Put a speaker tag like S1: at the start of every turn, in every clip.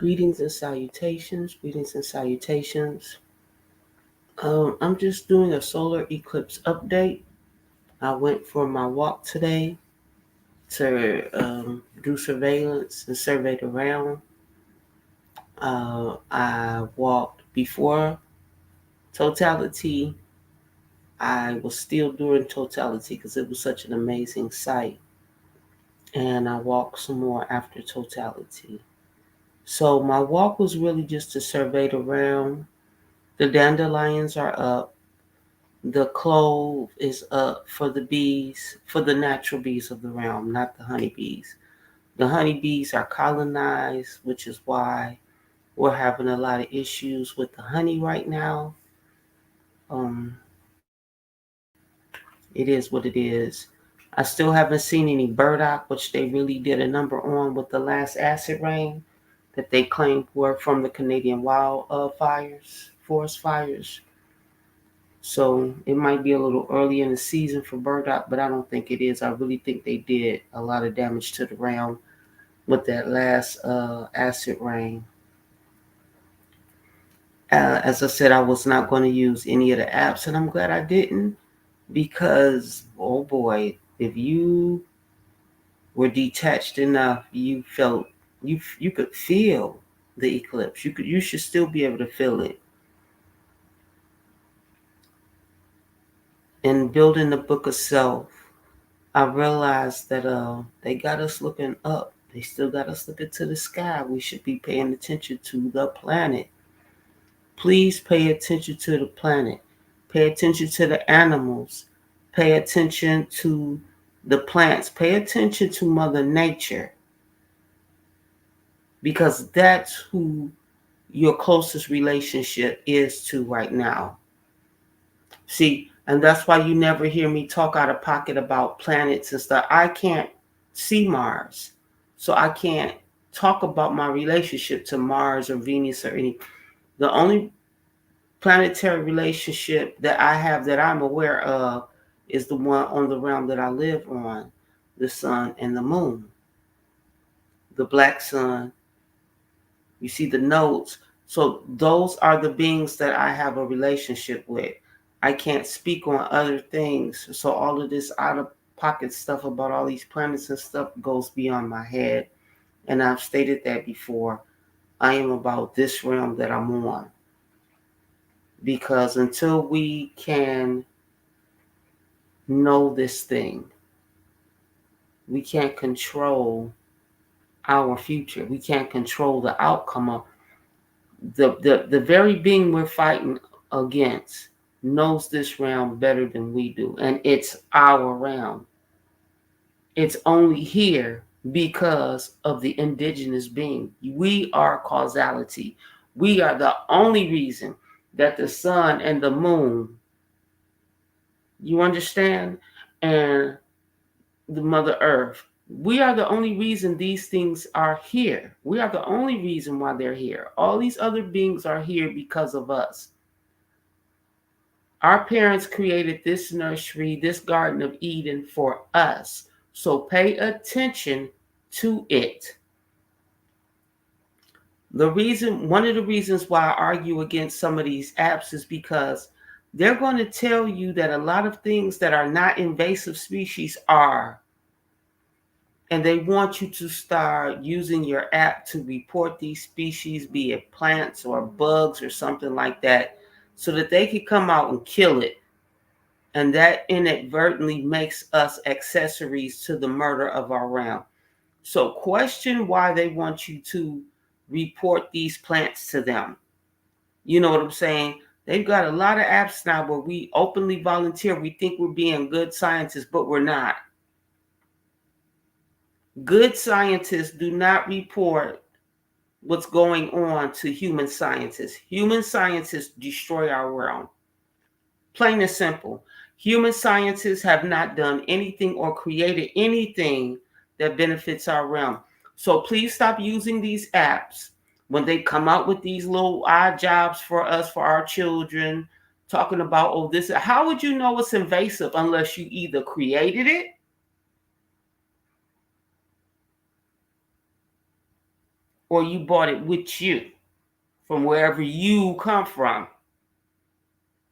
S1: Greetings and salutations. Greetings and salutations. I'm just doing a solar eclipse update. I went for my walk today to do surveillance and surveyed around. I walked before totality. I was still doing totality because it was such an amazing sight. And I walked some more after totality. So my walk was really just to survey around. The dandelions are up. The clove is up for the bees, for the natural bees of the realm, not the honeybees. The honeybees are colonized, which is why we're having a lot of issues with the honey right now. Um, it is what it is. I still haven't seen any burdock, which they really did a number on with the last acid rain that they claimed were from the Canadian wildfires, forest fires. So it might be a little early in the season for burdock, but I don't think it is. I really think they did a lot of damage to the ground with that last acid rain. As I said, I was not going to use any of the apps, and I'm glad I didn't because, oh boy, if you were detached enough, you felt you could feel the eclipse. You should still be able to feel it. In building the book of self, I realized that they got us looking up. They still got us looking to the sky. We should be paying attention to the planet. Please pay attention to the planet. Pay attention to the animals. Pay attention to the plants. Pay attention to Mother Nature because that's who your closest relationship is to right now. See, and that's why you never hear me talk out of pocket about planets and stuff. I can't see Mars, so I can't talk about my relationship to Mars or Venus or any. The only planetary relationship that I have that I'm aware of is the one on the realm that I live on, the sun and the moon, the black sun. You see the nodes. So those are the beings that I have a relationship with. I can't speak on other things. So all of this out of pocket stuff about all these planets and stuff goes beyond my head. And I've stated that before. I am about this realm that I'm on. Because until we can know this thing, we can't control our future. We can't control the outcome of the very being we're fighting against knows this realm better than we do, and it's our realm. It's only here because of the indigenous being. We are causality. We are the only reason that the sun and the moon, you understand, and the Mother Earth, we are the only reason these things are here. We are the only reason why they're here. All these other beings are here because of us. Our parents created this nursery, this Garden of Eden for us. So pay attention to it. One of the reasons why I argue against some of these apps is because they're going to tell you that a lot of things that are not invasive species are. And they want you to start using your app to report these species, be it plants or bugs or something like that, so that they can come out and kill it. And that inadvertently makes us accessories to the murder of our realm. So question why they want you to report these plants to them. You know what I'm saying? They've got a lot of apps now where we openly volunteer. We think we're being good scientists, but we're not. Good scientists do not report what's going on to human scientists. Human scientists destroy our realm. Plain and simple. Human scientists have not done anything or created anything that benefits our realm. So please stop using these apps when they come out with these little odd jobs for us, for our children, talking about, oh, this. How would you know it's invasive unless you either created it or you brought it with you from wherever you come from.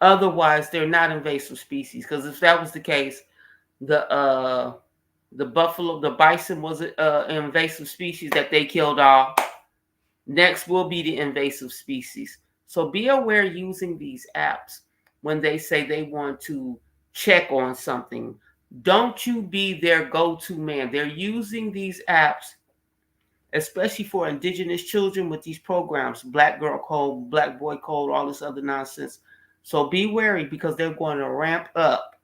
S1: Otherwise, they're not invasive species. Because if that was the case, the buffalo, the bison was an invasive species that they killed off. Next will be the invasive species. So be aware using these apps when they say they want to check on something. Don't you be their go-to man. They're using these apps, especially for indigenous children with these programs, Black Girl Code, Black Boy Code, all this other nonsense. So be wary because they're going to ramp up.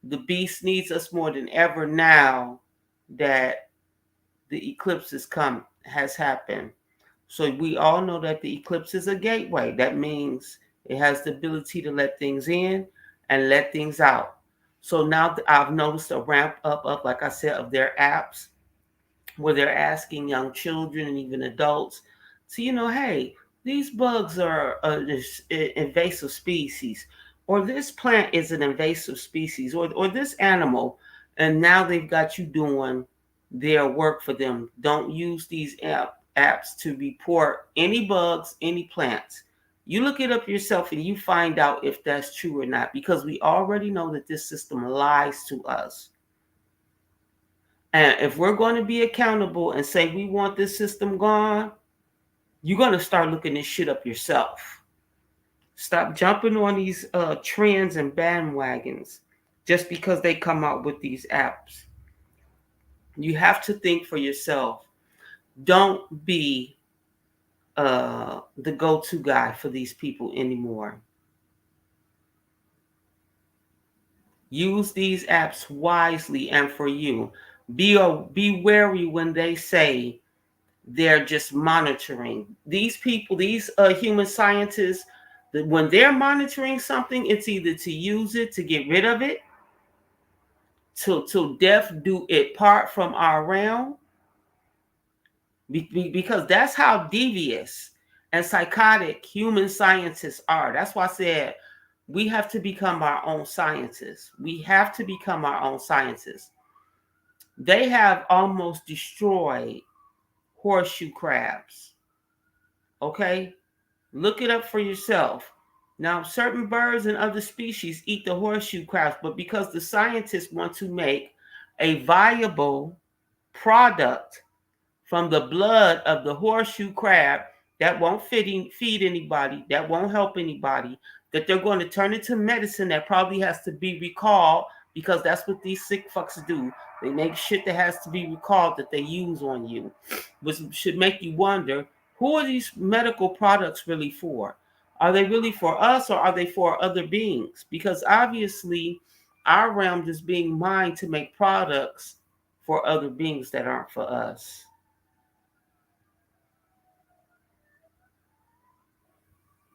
S1: The beast needs us more than ever now that the eclipse has happened. So we all know that the eclipse is a gateway. That means it has the ability to let things in and let things out. So now I've noticed a ramp up of, like I said, of their apps where they're asking young children and even adults to, hey, these bugs are this invasive species, or this plant is an invasive species, or this animal. And now they've got you doing their work for them. Don't use these apps to report any bugs, any plants. You look it up yourself and you find out if that's true or not, because we already know that this system lies to us. And if we're going to be accountable and say we want this system gone, you're going to start looking this shit up yourself. Stop jumping on these trends and bandwagons just because they come out with these apps. You have to think for yourself. Don't be the go-to guy for these people anymore. Use these apps wisely and for you. Be wary when they say they're just monitoring. These people, these human scientists, that when they're monitoring something, it's either to use it to get rid of it, till death do it part from our realm, because that's how devious and psychotic human scientists are. That's why I said we have to become our own scientists. We have to become our own scientists. They have almost destroyed horseshoe crabs. Okay? Look it up for yourself. Now, certain birds and other species eat the horseshoe crabs, but because the scientists want to make a viable product from the blood of the horseshoe crab that won't feed anybody, that won't help anybody, that they're going to turn into medicine that probably has to be recalled, because that's what these sick fucks do. They make shit that has to be recalled that they use on you, which should make you wonder, who are these medical products really for? Are they really for us, or are they for other beings? Because obviously our realm is being mined to make products for other beings that aren't for us.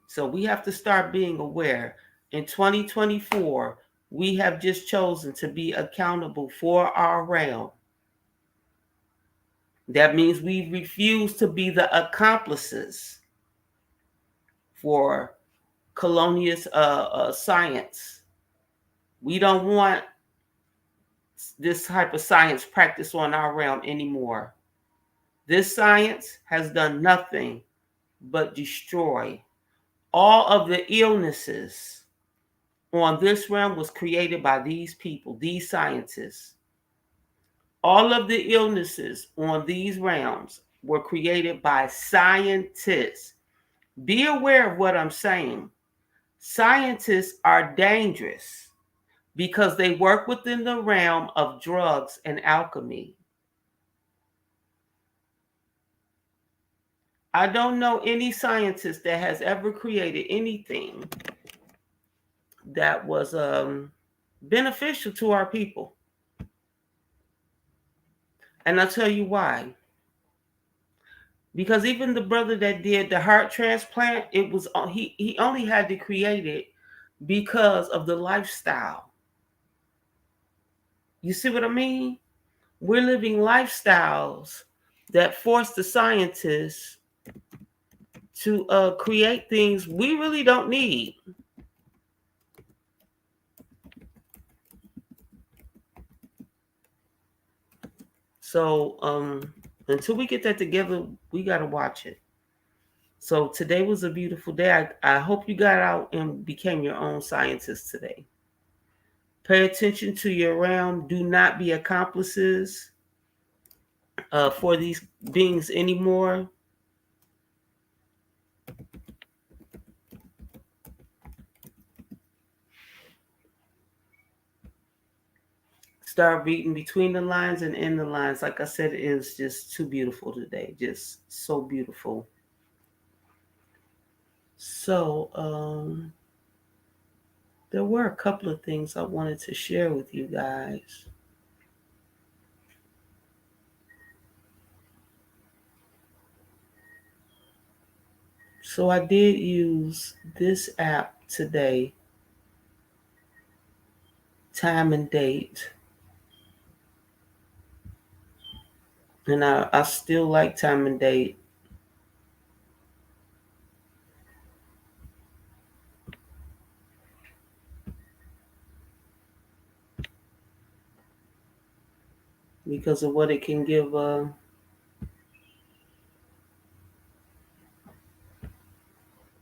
S1: So we have to start being aware. In 2024, we have just chosen to be accountable for our realm. That means we refuse to be the accomplices for colonious science. We don't want this type of science practiced on our realm anymore. This science has done nothing but destroy. All of the illnesses on this realm was created by these people, these scientists. All of the illnesses on these realms were created by scientists. Be aware of what I'm saying. Scientists are dangerous because they work within the realm of drugs and alchemy. I don't know any scientist that has ever created anything that was beneficial to our people. And I'll tell you why. Because even the brother that did the heart transplant, it was he only had to create it because of the lifestyle. You see what I mean? We're living lifestyles that force the scientists to create things we really don't need. So Until we get that together, we got to watch it. So today was a beautiful day. I hope you got out and became your own scientist today. Pay attention to your realm. Do not be accomplices for these beings anymore. Start reading between the lines and in the lines. Like I said, it is just too beautiful today. Just so beautiful. So, there were a couple of things I wanted to share with you guys. So, I did use this app today, time and date, and I still like time and date. Because of what it can give, the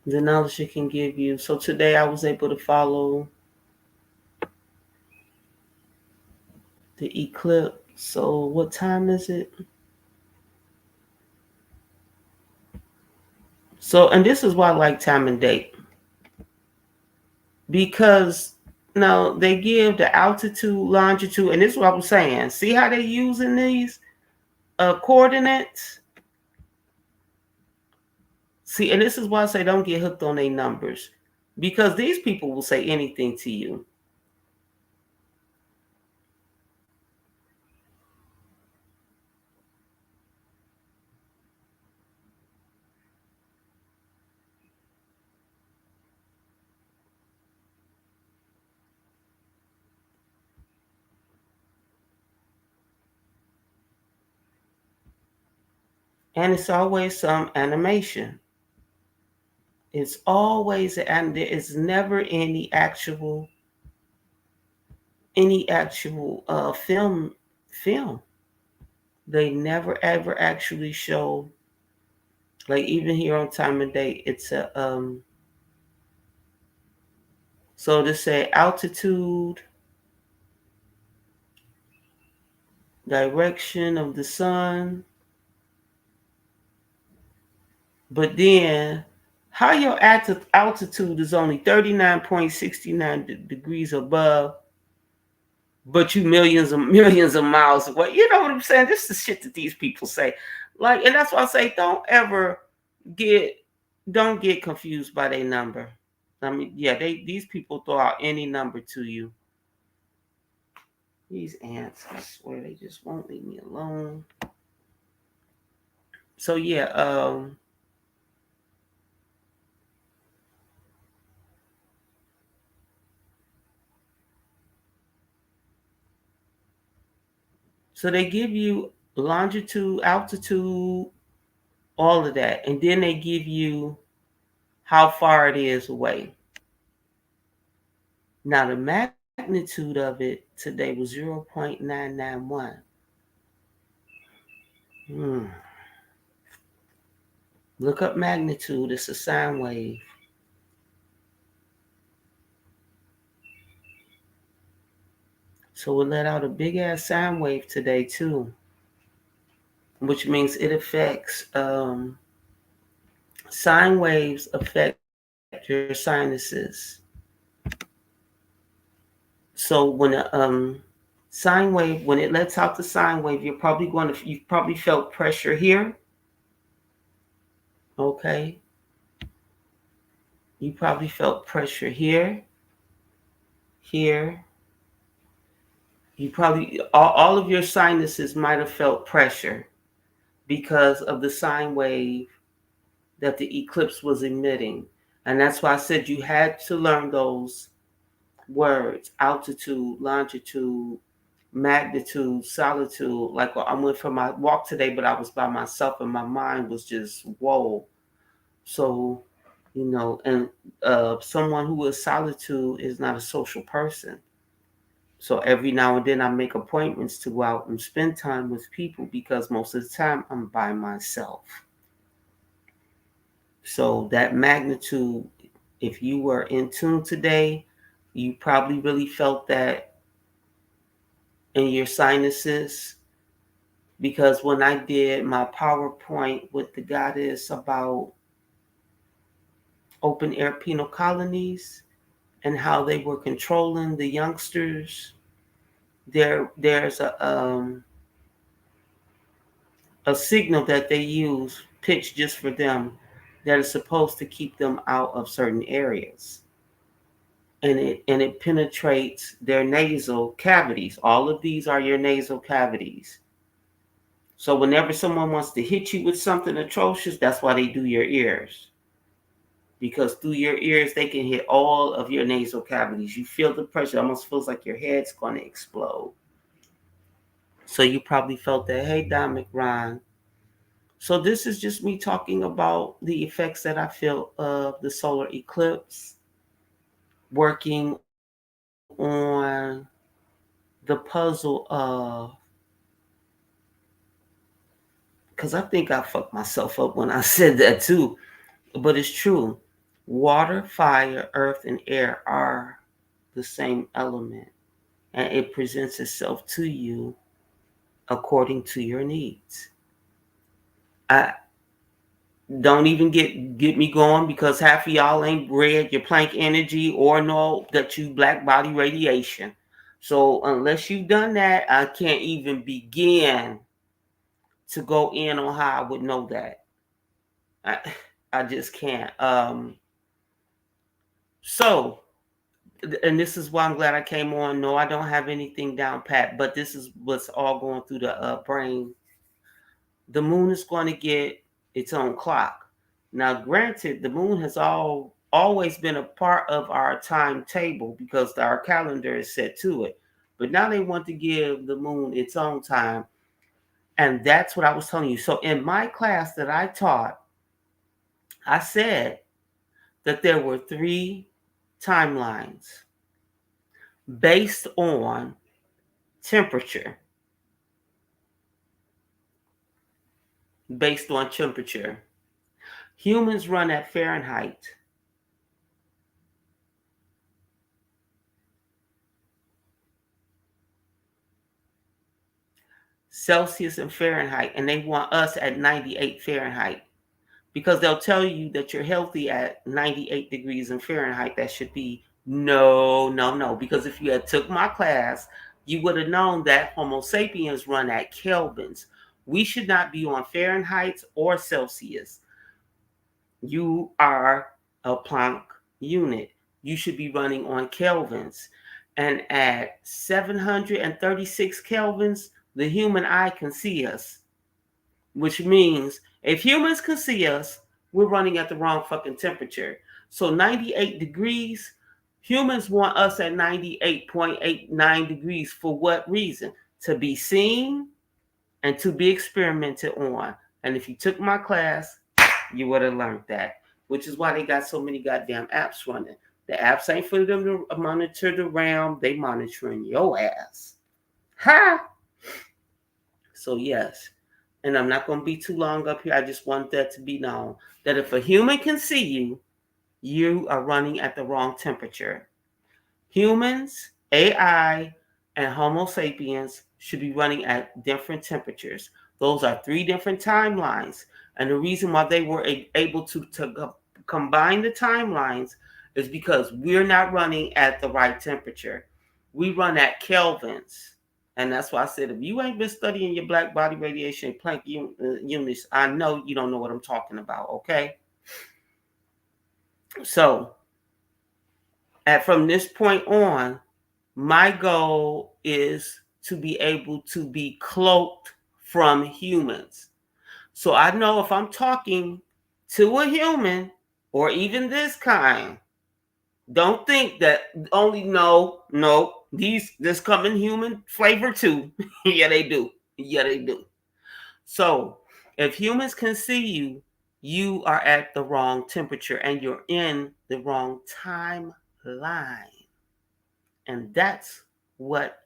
S1: knowledge it can give you. So today I was able to follow the eclipse. So what time is it? So, and this is why I like time and date, because now they give the altitude, longitude, and this is what I was saying. See how they're using these coordinates? See, and this is why I say don't get hooked on their numbers, because these people will say anything to you. And it's always some animation. It's always, and there is never any actual film. They never ever actually show, like even here on time and date, it's a so to say altitude, direction of the sun, but then how your altitude is only 39.69 degrees above, but you millions of miles away. You know what I'm saying? This is the shit that these people say. Like, and that's why I say get don't get confused by their number. I mean, yeah, these people throw out any number to you. These ants, I swear, they just won't leave me alone. So yeah, so they give you longitude, altitude, all of that, and then they give you how far it is away. Now the magnitude of it today was 0.991. Hmm. Look up magnitude. It's a sine wave. So we let out a big ass sine wave today too, which means it affects sine waves affect your sinuses. So when a sine wave, when it lets out the sine wave, you've probably felt pressure here. Okay. You probably felt pressure here, here. You probably all of your sinuses might have felt pressure because of the sine wave that the eclipse was emitting. And that's why I said you had to learn those words: altitude, longitude, magnitude, solitude. Like I went for my walk today, but I was by myself and my mind was just whoa. So, and someone who is solitude is not a social person. So every now and then I make appointments to go out and spend time with people because most of the time I'm by myself. So that magnitude, if you were in tune today, you probably really felt that in your sinuses. Because when I did my PowerPoint with the goddess about open air penal colonies and how they were controlling the youngsters, there's a signal that they use pitched just for them that is supposed to keep them out of certain areas, and it penetrates their nasal cavities. All of these are your nasal cavities. So whenever someone wants to hit you with something atrocious, that's why they do your ears, because through your ears they can hit all of your nasal cavities. You feel the pressure. It almost feels like your head's going to explode. So you probably felt that. Hey, Don McRon. So this is just me talking about the effects that I feel of the solar eclipse, working on the puzzle of, because I think I fucked myself up when I said that too, but it's true. Water, fire, earth, and air are the same element, and it presents itself to you according to your needs. I don't even get me going, because half of y'all ain't read your Planck energy or know that you black body radiation. So unless you've done that, I can't even begin to go in on how I would know that. I, I just can't. So, and this is why I'm glad I came on. No, I don't have anything down pat, but this is what's all going through the brain. The moon is going to get its own clock. Now, granted, the moon has always been a part of our timetable because our calendar is set to it. But now they want to give the moon its own time. And that's what I was telling you. So in my class that I taught, I said that there were three timelines based on temperature. Based on temperature. Humans run at Fahrenheit. Celsius and Fahrenheit, and they want us at 98 Fahrenheit, because they'll tell you that you're healthy at 98 degrees in Fahrenheit. That should be no, no, no. Because if you had took my class, you would have known that Homo sapiens run at Kelvins. We should not be on Fahrenheit or Celsius. You are a Planck unit. You should be running on Kelvins. And at 736 Kelvins, the human eye can see us, which means if humans can see us, we're running at the wrong fucking temperature. So 98 degrees, humans want us at 98.89 degrees for what reason? To be seen and to be experimented on. And if you took my class, you would have learned that, which is why they got so many goddamn apps running. The apps ain't for them to monitor the realm, they monitoring your ass. Ha! So yes, and I'm not going to be too long up here. I just want that to be known that if a human can see you, you are running at the wrong temperature. Humans, AI, and Homo sapiens should be running at different temperatures. Those are three different timelines. And the reason why they were able to combine the timelines is because we're not running at the right temperature. We run at Kelvins. And that's why I said, if you ain't been studying your black body radiation Planck units, I know you don't know what I'm talking about, okay? So, from this point on, my goal is to be able to be cloaked from humans. So I know if I'm talking to a human or even this kind, don't think that only no, this come in human flavor too. Yeah, they do. Yeah, they do. So if humans can see you, you are at the wrong temperature and you're in the wrong timeline. And that's what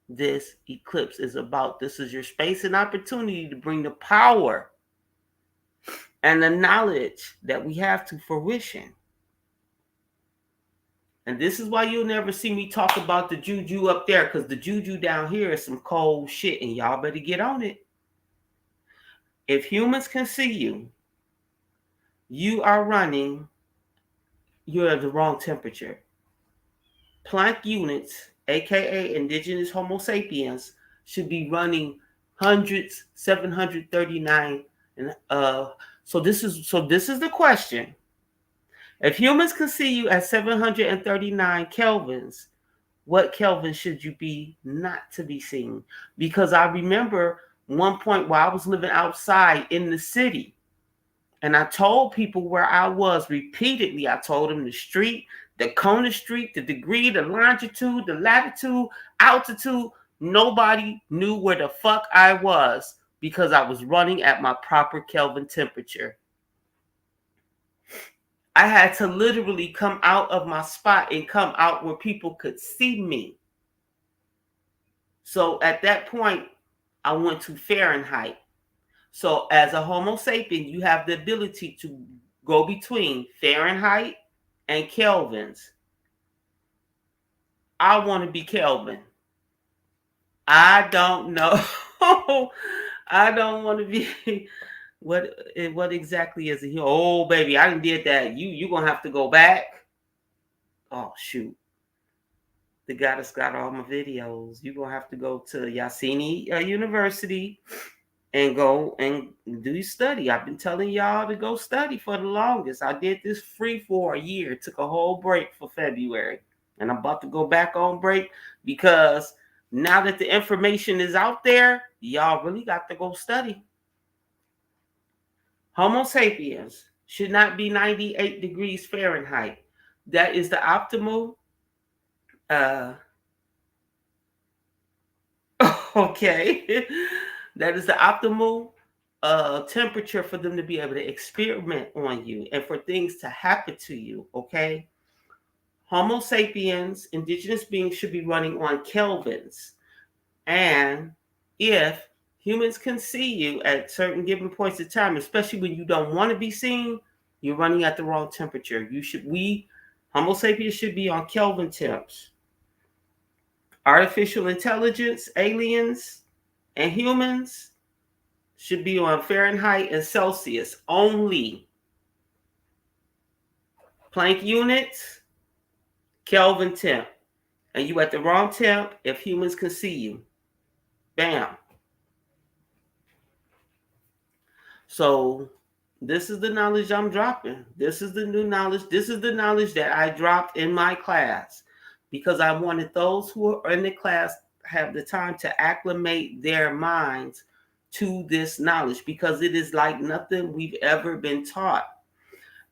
S1: this eclipse is about. This is your space and opportunity to bring the power and the knowledge that we have to fruition. And this is why you'll never see me talk about the juju up there, because the juju down here is some cold shit, and y'all better get on it. If humans can see you, you are running, you're at the wrong temperature. Planck units, aka indigenous Homo sapiens, should be running hundreds, 739, and so this is the question. If humans can see you at 739 kelvins, what Kelvin should you be not to be seen? Because I remember one point where I was living outside in the city, and I told people where I was repeatedly. I told them the street, the corner street, the degree, the longitude, the latitude, altitude. Nobody knew where the fuck I was because I was running at my proper Kelvin temperature. I had to literally come out of my spot and come out where people could see me. So at that point, I went to Fahrenheit. So as a Homo sapien, you have the ability to go between Fahrenheit and Kelvins. I want to be Kelvin. I don't know. I don't want to be what exactly is it? Oh baby, I didn't did that. You gonna have to go back. Oh shoot. The goddess got all my videos. You're gonna have to go to Yasini University and go and do your study. I've been telling y'all to go study for the longest. I did this free for a year, took a whole break for February, and I'm about to go back on break because now that the information is out there, y'all really got to go study. Homo sapiens should not be 98 degrees Fahrenheit. That is the optimal uh okay. That is the optimal temperature for them to be able to experiment on you and for things to happen to you. Okay. Homo sapiens, indigenous beings, should be running on kelvins. And if humans can see you at certain given points of time, especially when you don't want to be seen, you're running at the wrong temperature. Homo sapiens should be on Kelvin temps. Artificial intelligence, aliens, and humans should be on Fahrenheit and Celsius only. Planck units, Kelvin temp. And you at the wrong temp if humans can see you. Bam. So this is the knowledge I'm dropping. This is the new knowledge. This is the knowledge that I dropped in my class because I wanted those who are in the class have the time to acclimate their minds to this knowledge because it is like nothing we've ever been taught.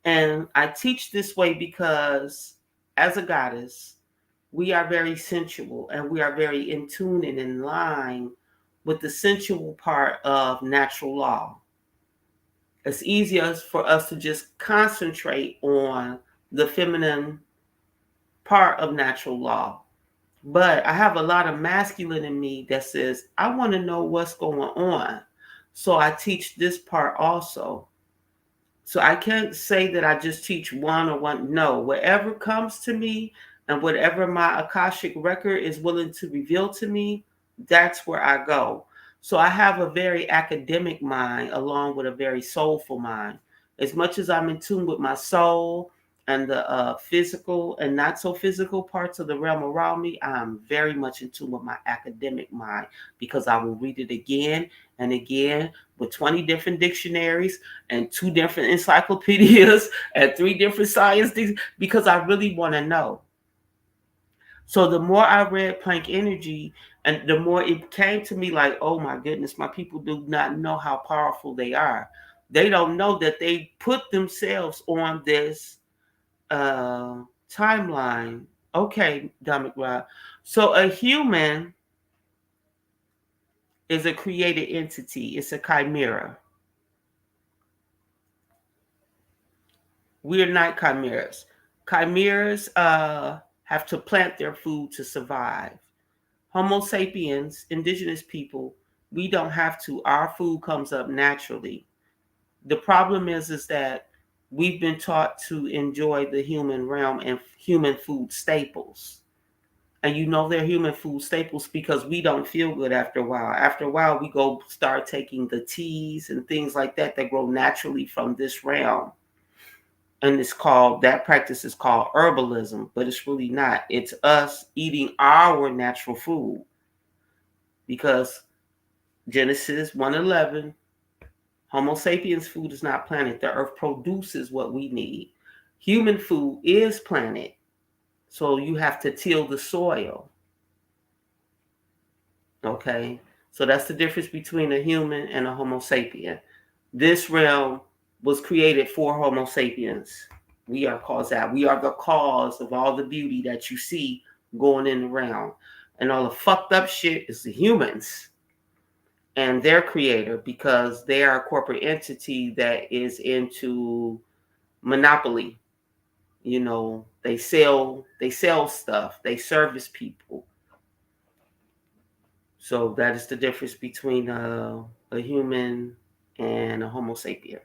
S1: And I teach this way because as a goddess, we are very sensual and we are very in tune and in line with the sensual part of natural law. It's easier for us to just concentrate on the feminine part of natural law. But I have a lot of masculine in me that says, I want to know what's going on. So I teach this part also. So I can't say that I just teach one or one. No, whatever comes to me and whatever my Akashic record is willing to reveal to me, that's where I go. So I have a very academic mind along with a very soulful mind. As much as I'm in tune with my soul and the physical and not so physical parts of the realm around me, I'm very much in tune with my academic mind because I will read it again and again with 20 different dictionaries and 2 different encyclopedias and 3 different science things because I really want to know. So the more I read Planck Energy, and the more it came to me like, oh my goodness, my people do not know how powerful they are. They don't know that they put themselves on this timeline. Okay, Dominic Rob. So a human is a created entity. It's a chimera. We're not chimeras. Chimeras have to plant their food to survive. Homo sapiens, indigenous people, we don't have to. Our food comes up naturally. The problem is that we've been taught to enjoy the human realm and human food staples. And you know they're human food staples because we don't feel good after a while. After a while, we go start taking the teas and things like that grow naturally from this realm. And that practice is called herbalism, but it's really not. It's us eating our natural food because Genesis 1:11, Homo sapiens food is not planted. The earth produces what we need. Human food is planted. So you have to till the soil. Okay? So that's the difference between a human and a Homo sapien. This realm was created for Homo sapiens. We are causal. We are the cause of all the beauty that you see going in around. And all the fucked up shit is the humans and their creator because they are a corporate entity that is into monopoly. You know, they sell stuff, they service people. So that is the difference between a human and a Homo sapien.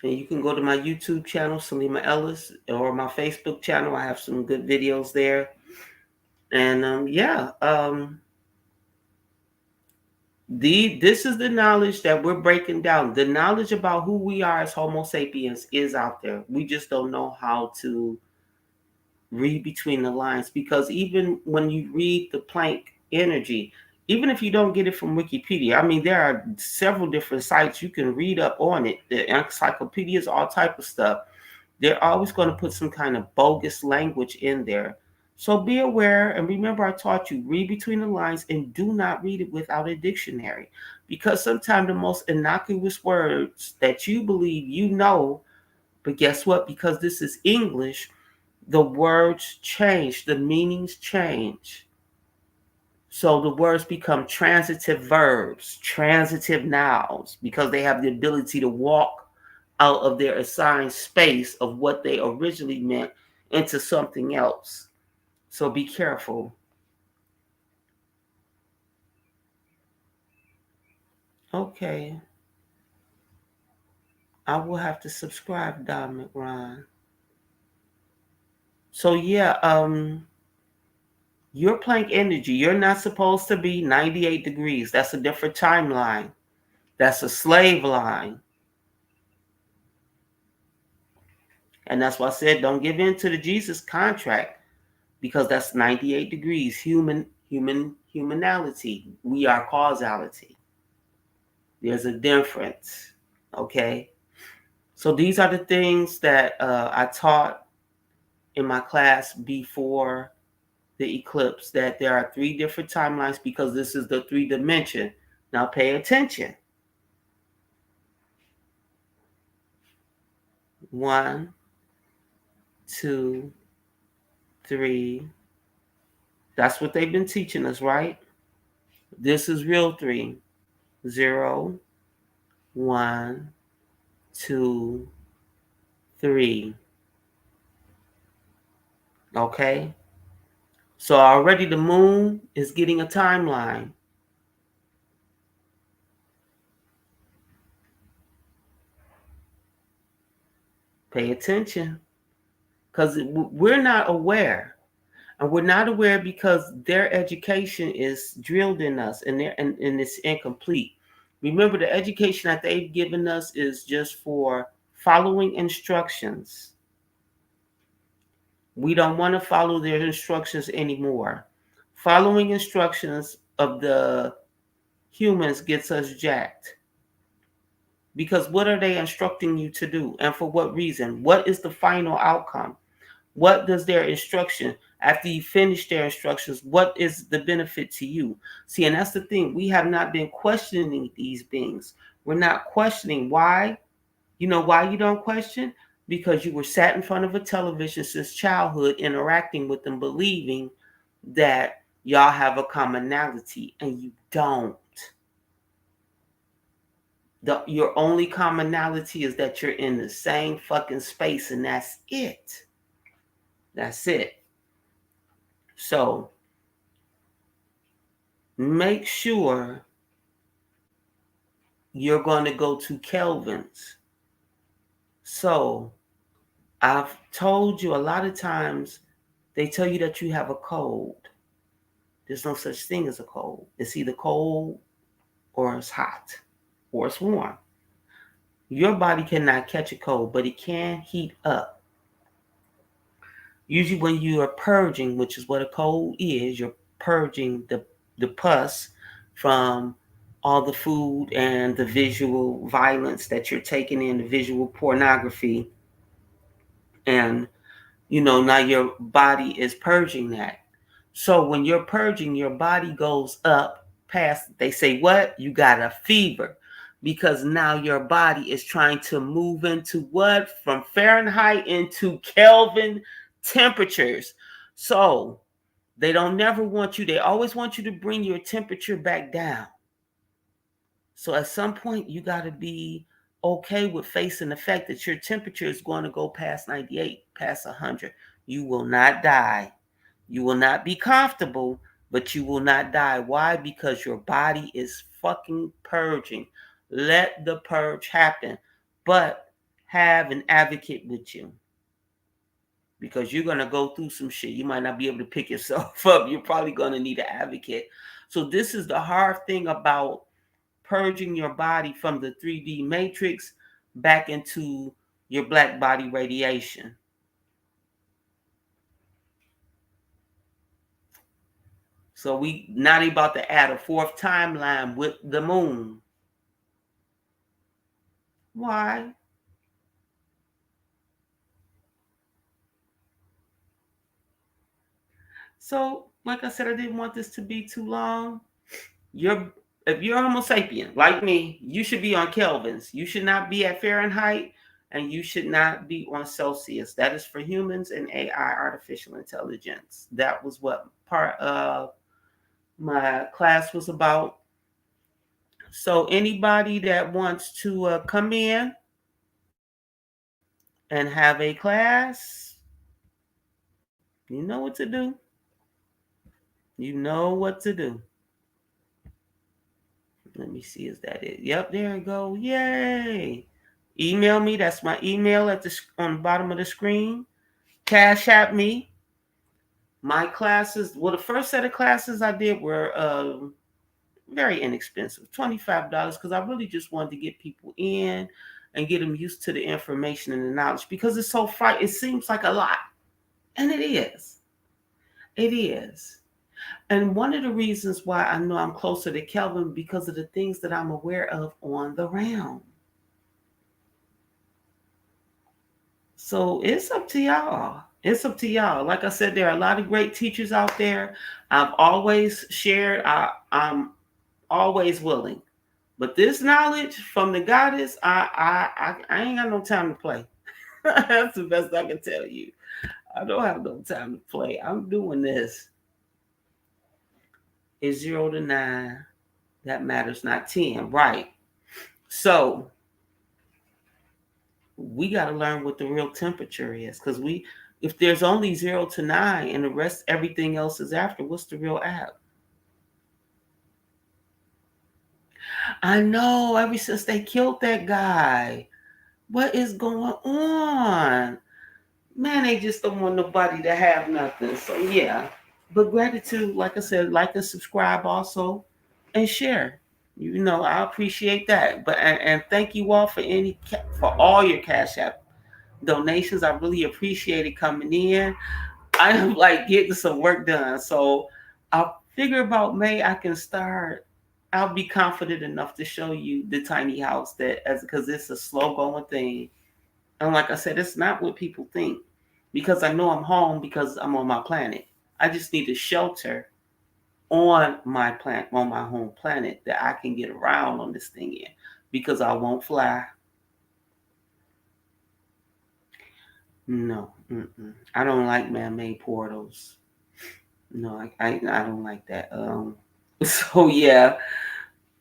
S1: And you can go to my YouTube channel, Salima Ellis, or my Facebook channel. I have some good videos there. And this is the knowledge that we're breaking down. The knowledge about who we are as Homo sapiens is out there. We just don't know how to read between the lines because even when you read the Planck energy, even if you don't get it from Wikipedia, I mean, there are several different sites you can read up on it. The encyclopedias, all type of stuff. They're always going to put some kind of bogus language in there. So be aware and remember I taught you read between the lines and do not read it without a dictionary because sometimes the most innocuous words that you believe you know, but guess what? Because this is English, the words change, the meanings change. So the words become transitive verbs, transitive nouns, because they have the ability to walk out of their assigned space of what they originally meant into something else. So be careful. Okay. I will have to subscribe, Don McRon. So yeah, your Planck energy, you're not supposed to be 98 degrees. That's a different timeline. That's a slave line. And that's why I said don't give in to the Jesus contract because that's 98 degrees humanality. We are causality. There's a difference. Okay? So these are the things that I taught in my class before the eclipse, that there are 3 different timelines because this is the 3 dimension. Now pay attention. 1, 2, 3. That's what they've been teaching us, right? This is real 3. 0, 1, 2, 3. Okay? So already the moon is getting a timeline. Pay attention. Because we're not aware. And we're not aware because their education is drilled in us and it's incomplete. Remember, the education that they've given us is just for following instructions. We don't want to follow their instructions anymore. Following instructions of the humans gets us jacked. Because what are they instructing you to do? And for what reason? What is the final outcome? What does their instruction, after you finish their instructions, what is the benefit to you? See, and that's the thing. We have not been questioning these beings. We're not questioning why. You know why you don't question? Because you were sat in front of a television since childhood, interacting with them, believing that y'all have a commonality, and you don't. Your only commonality is that you're in the same fucking space, and that's it. That's it. So make sure you're going to go to Kelvin's. So I've told you a lot of times they tell you that you have a cold. There's no such thing as a cold. It's either cold or it's hot or it's warm. Your body cannot catch a cold, but it can heat up. Usually when you are purging, which is what a cold is, you're purging the pus from all the food and the visual violence that you're taking in, the visual pornography. And, now your body is purging that. So when you're purging, your body goes up past, they say, what? You got a fever. Because now your body is trying to move into what? From Fahrenheit into Kelvin temperatures. So they don't never want you, they always want you to bring your temperature back down. So at some point, you got to be okay with facing the fact that your temperature is going to go past 98, past 100. You will not die. You will not be comfortable, but you will not die. Why? Because your body is fucking purging. Let the purge happen, but have an advocate with you because you're going to go through some shit. You might not be able to pick yourself up. You're probably going to need an advocate. So this is the hard thing about purging your body from the 3D matrix back into your black body radiation. So we not about to add a fourth timeline with the moon. Why? So, like I said, I didn't want this to be too long. If you're Homo sapien, like me, you should be on Kelvins. You should not be at Fahrenheit, and you should not be on Celsius. That is for humans and AI, artificial intelligence. That was what part of my class was about. So anybody that wants to come in and have a class, you know what to do. You know what to do. Let me see, is that it? Yep, there you go. Yay. Email me. That's my email on the bottom of the screen. Cash at me. My classes, well, the first set of classes I did were very inexpensive, $25, because I really just wanted to get people in and get them used to the information and the knowledge because it's so it seems like a lot. And it is. It is. And one of the reasons why I know I'm closer to Kelvin because of the things that I'm aware of on the realm. So it's up to y'all. It's up to y'all. Like I said, there are a lot of great teachers out there. I've always shared. I'm always willing. But this knowledge from the goddess, I ain't got no time to play. That's the best I can tell you. I don't have no time to play. I'm doing this. It's 0 to 9. That matters, not 10. Right. So we got to learn what the real temperature is. Because if there's only 0 to 9 and the rest, everything else is after, what's the real app? I know, ever since they killed that guy. What is going on? Man, they just don't want nobody to have nothing. So yeah. But gratitude, like I said, like and subscribe also and share. I appreciate that. But and thank you all for all your Cash App donations. I really appreciate it coming in. I am like getting some work done. So I'll figure about May I can start. I'll be confident enough to show you the tiny house because it's a slow going thing. And like I said, it's not what people think. Because I know I'm home because I'm on my planet. I just need a shelter on my planet, on my home planet that I can get around on this thing in. Because I won't fly. No. I don't like man-made portals. No, I don't like that. So yeah.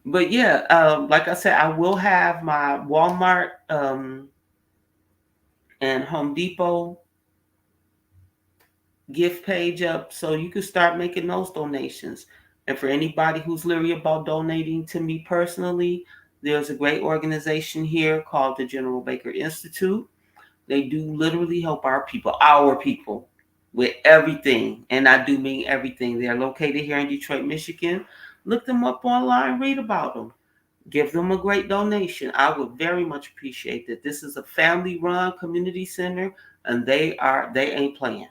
S1: But yeah, like I said, I will have my Walmart and Home Depot gift page up so you can start making those donations. And for anybody who's leery about donating to me personally, there's a great organization here called the General Baker Institute. They do literally help our people, with everything. And I do mean everything. They're located here in Detroit, Michigan. Look them up online, read about them. Give them a great donation. I would very much appreciate that. This is a family run community center, and they ain't playing.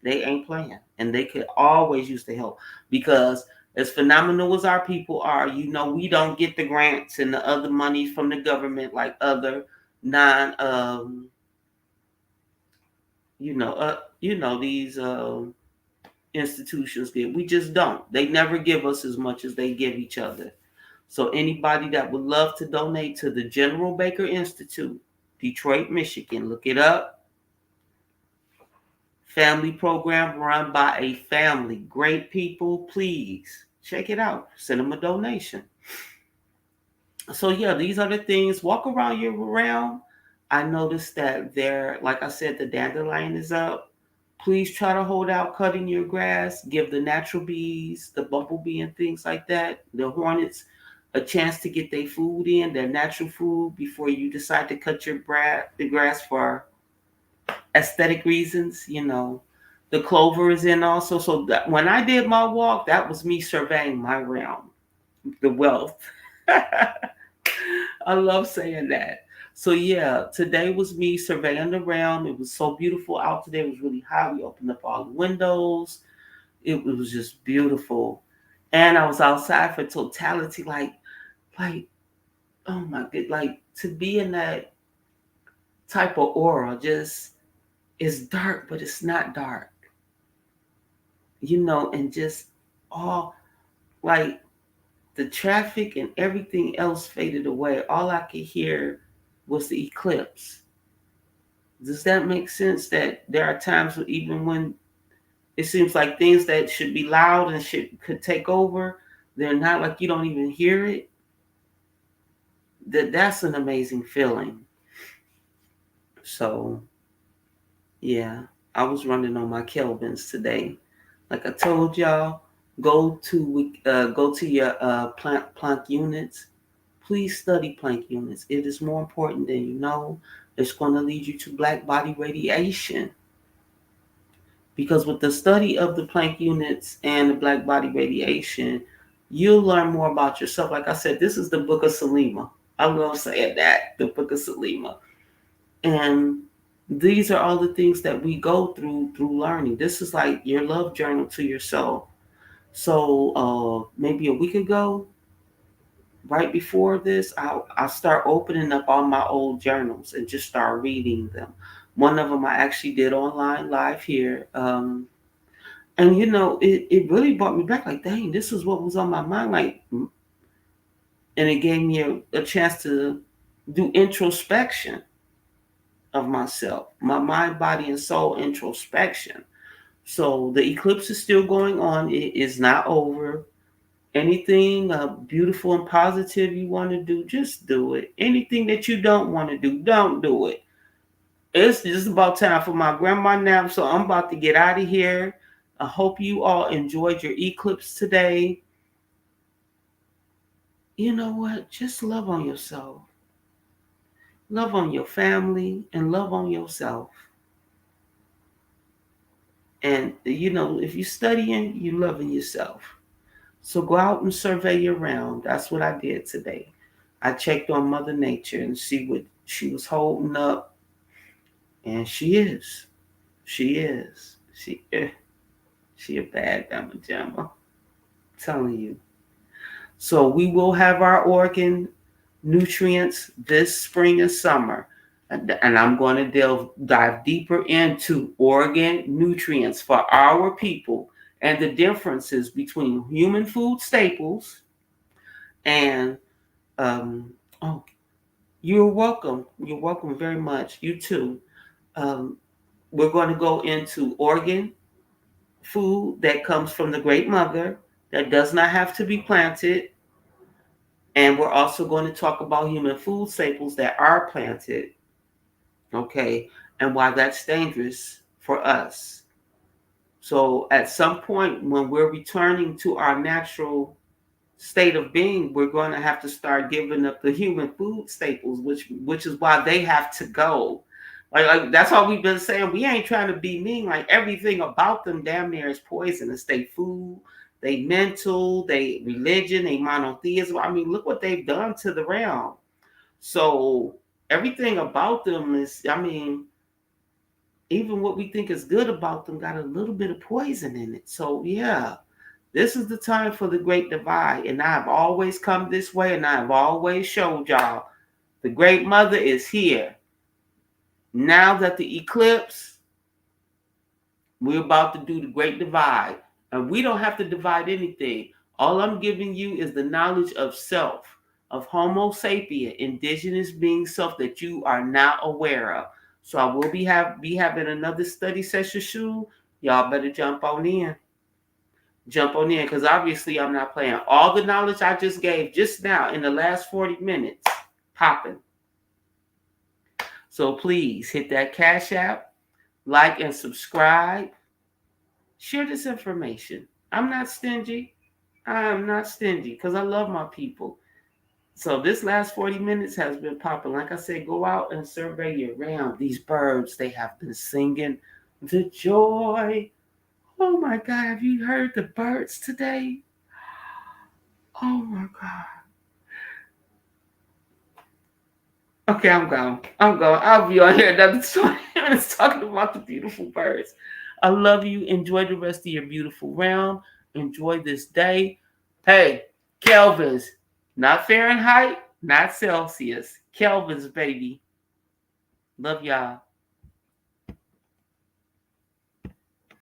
S1: They ain't playing. And they could always use the help, because as phenomenal as our people are, we don't get the grants and the other money from the government like other non these institutions get. We just don't. They never give us as much as they give each other. So anybody that would love to donate to the General Baker Institute, Detroit, Michigan, look it up. Family program run by a family. Great people, please check it out. Send them a donation. So yeah, these are the things. Walk around year round. I noticed that there, like I said, the dandelion is up. Please try to hold out cutting your grass. Give the natural bees, the bumblebee and things like that, the hornets, a chance to get their food in, their natural food, before you decide to cut the grass for aesthetic reasons. The clover is in also. So that when I did my walk, that was me surveying my realm, the wealth. I love saying that. So yeah, today was me surveying the realm. It was so beautiful out today. It was really hot. We opened up all the windows. It was just beautiful. And I was outside for totality, like, oh my god, like to be in that type of aura. Just, it's dark, but it's not dark. And just all, like, the traffic and everything else faded away. All I could hear was the eclipse. Does that make sense? That there are times even when it seems like things that should be loud and could take over, they're not. Like, you don't even hear it. That's an amazing feeling. So yeah, I was running on my Kelvins today. Like I told y'all, go to your Planck units. Please study Planck units. It is more important than you know. It's going to lead you to black body radiation. Because with the study of the Planck units and the black body radiation, you'll learn more about yourself. Like I said, this is the book of Selima. I love saying that, the book of Selima. And these are all the things that we go through learning. This is like your love journal to yourself. So maybe a week ago, right before this, I start opening up all my old journals and just start reading them. One of them I actually did online live here. And it really brought me back, like, dang, this is what was on my mind. Like, and it gave me a chance to do introspection of myself, my mind, body, and soul introspection. So the eclipse is still going on. It is not over. Anything beautiful and positive you want to do, just do it. Anything that you don't want to do, don't do it. It's just about time for my grandma nap, so I'm about to get out of here. I hope you all enjoyed your eclipse today. You know what? Just love on yourself. Love on your family and love on yourself. And if you're studying, you're loving yourself. So go out and survey your realm. That's what I did today. I checked on Mother Nature and see what she was holding up. And she is. She is. She a bad gamma jamma. I'm telling you. So we will have our organ nutrients this spring and summer. And I'm going to dive deeper into organ nutrients for our people and the differences between human food staples and oh, you're welcome. You're welcome very much. You too. Um, we're going to go into organ food that comes from the Great Mother that does not have to be planted. And we're also going to talk about human food staples that are planted, okay, and why that's dangerous for us. So at some point when we're returning to our natural state of being, we're going to have to start giving up the human food staples, which is why they have to go. Like that's all we've been saying. We ain't trying to be mean. Like everything about them damn near is poisonous. They food, they mental, they religion, they monotheism. I mean, look what they've done to the realm. So everything about them is, I mean, even what we think is good about them got a little bit of poison in it. So yeah, this is the time for the great divide. And I've always come this way and I've always showed y'all the great mother is here. Now that the eclipse, we're about to do the great divide. And we don't have to divide anything. All I'm giving you is the knowledge of self, of Homo sapien, indigenous being self that you are now aware of. So I will be having another study session soon. Y'all better jump on in. Jump on in, because obviously I'm not playing. All the knowledge I just gave just now in the last 40 minutes, popping. So please hit that Cash App, like and subscribe. Share this information. I'm not stingy. I'm not stingy because I love my people. So this last 40 minutes has been popping. Like I said, go out and survey your realm. These birds, they have been singing the joy. Oh my God, have you heard the birds today? Oh my God. Okay, I'm gone. I'm gone. I'll be on here another 20 minutes talking about the beautiful birds. I love you. Enjoy the rest of your beautiful realm. Enjoy this day. Hey, Kelvins, not Fahrenheit, not Celsius. Kelvins, baby. Love y'all.